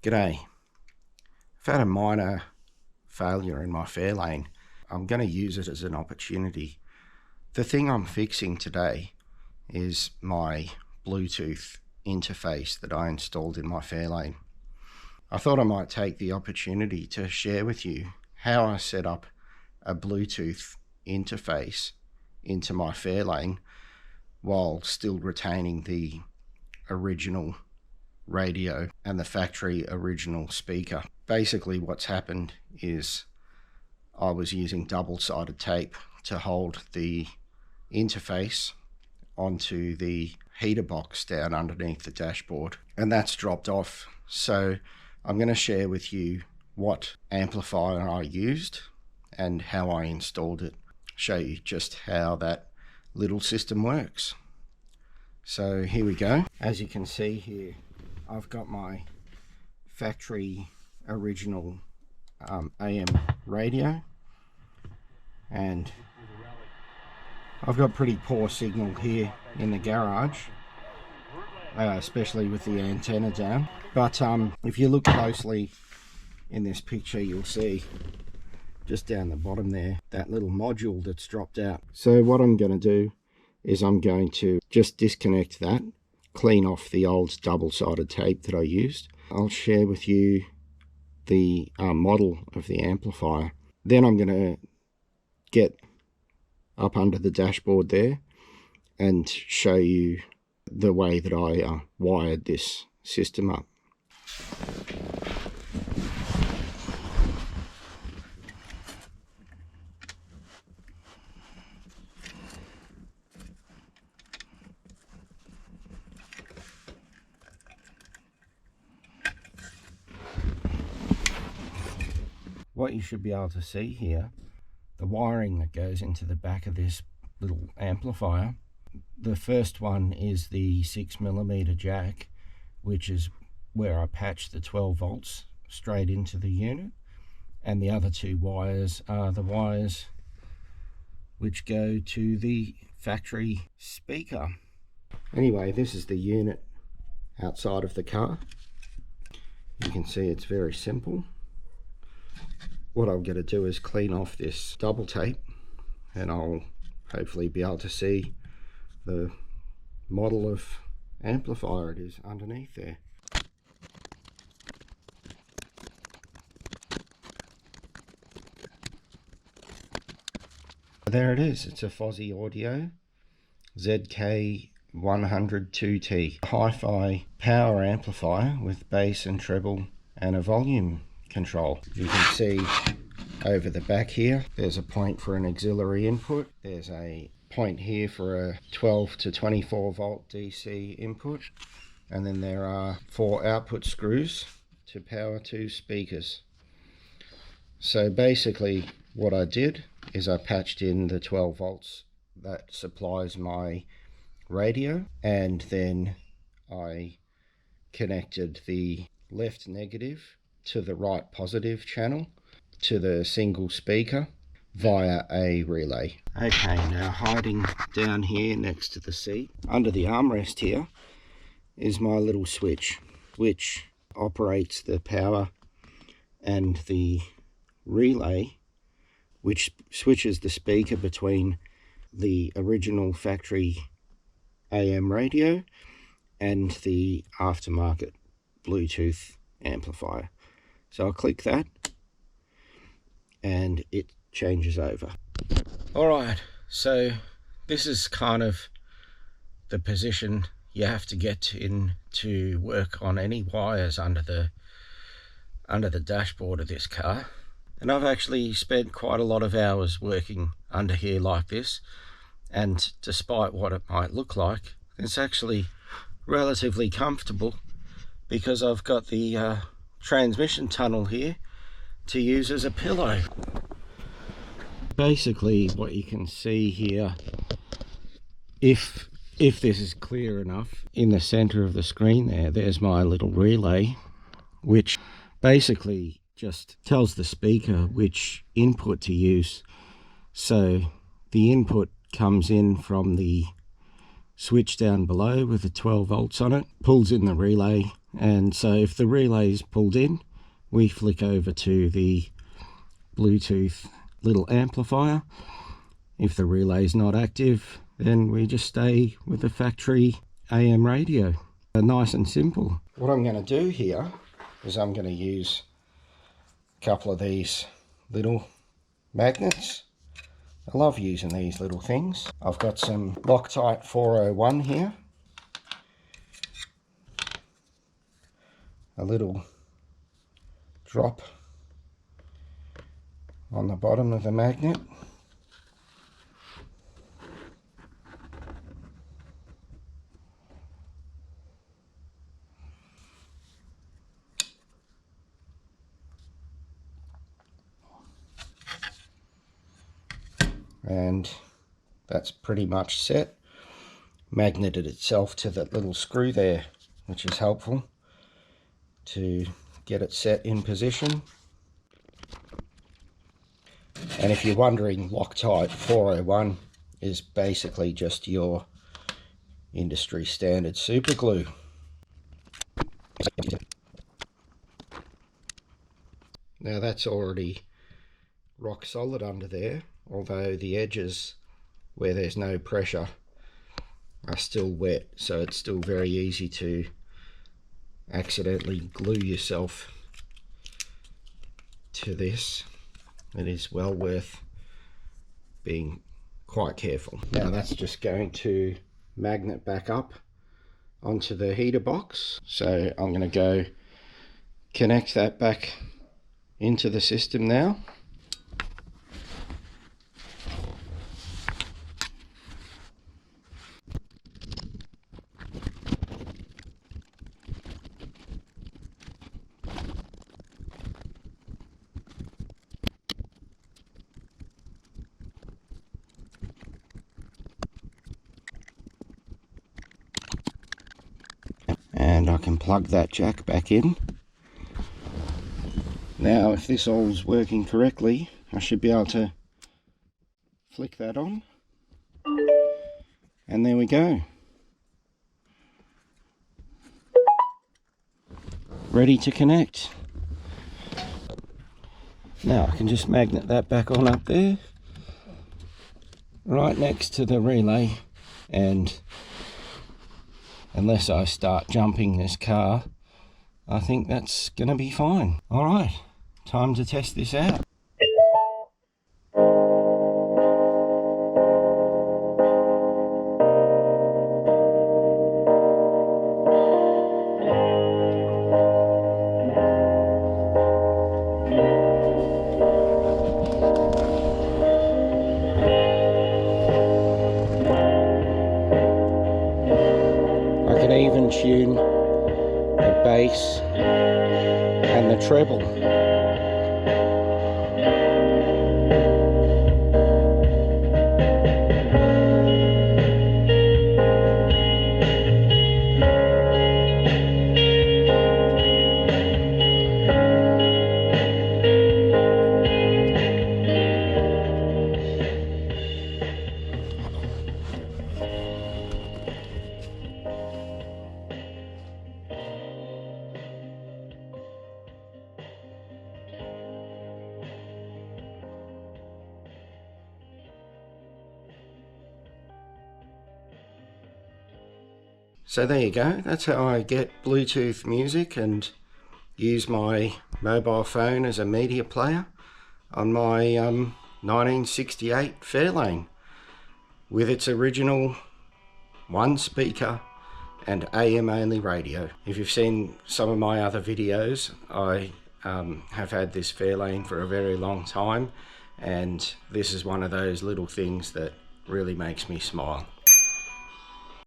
G'day. I've had a minor failure in my Fairlane. I'm going to use it as an opportunity. The thing I'm fixing today is my Bluetooth interface that I installed in my Fairlane. I thought I might take the opportunity to share with you how I set up a Bluetooth interface into my Fairlane while still retaining the original radio and the factory original speaker. Basically what's happened is I was using double-sided tape to hold the interface onto the heater box down underneath the dashboard, and that's dropped off. So I'm going to share with you what amplifier I used and how I installed it, show you just how that little system works. So here we go. As you can see here, I've got my factory original AM radio, and I've got pretty poor signal here in the garage, especially with the antenna down. But if you look closely in this picture, you'll see just down the bottom there that little module that's dropped out. So what I'm going to do is I'm going to just disconnect that, clean off the old double-sided tape that I used. I'll share with you the model of the amplifier. Then I'm going to get up under the dashboard there and show you the way that I wired this system up. What you should be able to see here, the wiring that goes into the back of this little amplifier. The first one is the 6mm jack, which is where I patched the 12 volts straight into the unit, and the other two wires are the wires which go to the factory speaker. Anyway, this is the unit outside of the car. You can see it's very simple. What I'm going to do is clean off this double tape, and I'll hopefully be able to see the model of amplifier it is underneath there. There it is. It's a Fosi Audio ZK-102T hi-fi power amplifier with bass and treble and a volume control. You can see over the back here there's a point for an auxiliary input, there's a point here for a 12 to 24 volt DC input, and then there are 4 output screws to power 2 speakers. So basically what I did is I patched in the 12 volts that supplies my radio, and then I connected the left negative to the right positive channel to the single speaker via a relay. Okay, now hiding down here next to the seat, under the armrest here, is my little switch, which operates the power and the relay, which switches the speaker between the original factory AM radio and the aftermarket Bluetooth amplifier. So I'll click that and it changes over. Alright, so this is kind of the position you have to get in to work on any wires under the dashboard of this car. And I've actually spent quite a lot of hours working under here like this, and despite what it might look like, it's actually relatively comfortable because I've got the transmission tunnel here to use as a pillow. Basically what you can see here, if this is clear enough, in the center of the screen there's my little relay, which basically just tells the speaker which input to use. So the input comes in from the switch down below with the 12 volts on it, pulls in the relay, And so if the relay is pulled in, we flick over to the Bluetooth little amplifier. If the relay is not active, then we just stay with the factory AM radio. Nice and simple. What I'm going to do here is I'm going to use a couple of these little magnets. I love using these little things. I've got some Loctite 401 here. A little drop on the bottom of the magnet. And that's pretty much set. Magneted itself to that little screw there, which is helpful to get it set in position. And if you're wondering, Loctite 401 is basically just your industry standard super glue. Now that's already rock solid under there, although the edges where there's no pressure are still wet, so it's still very easy to accidentally glue yourself to this. It is well worth being quite careful. Now that's just going to magnet back up onto the heater box, so I'm going to go connect that back into the system now. And I can plug that jack back in. Now if this all's working correctly, I should be able to flick that on. And there we go. Ready to connect. Now I can just magnet that back on up there, right next to the relay, and unless I start jumping this car, I think that's going to be fine. Alright, time to test this out. I can even tune the bass and the treble. So there you go, that's how I get Bluetooth music and use my mobile phone as a media player on my 1968 Fairlane with its original one speaker and AM only radio. If you've seen some of my other videos, I have had this Fairlane for a very long time, and this is one of those little things that really makes me smile.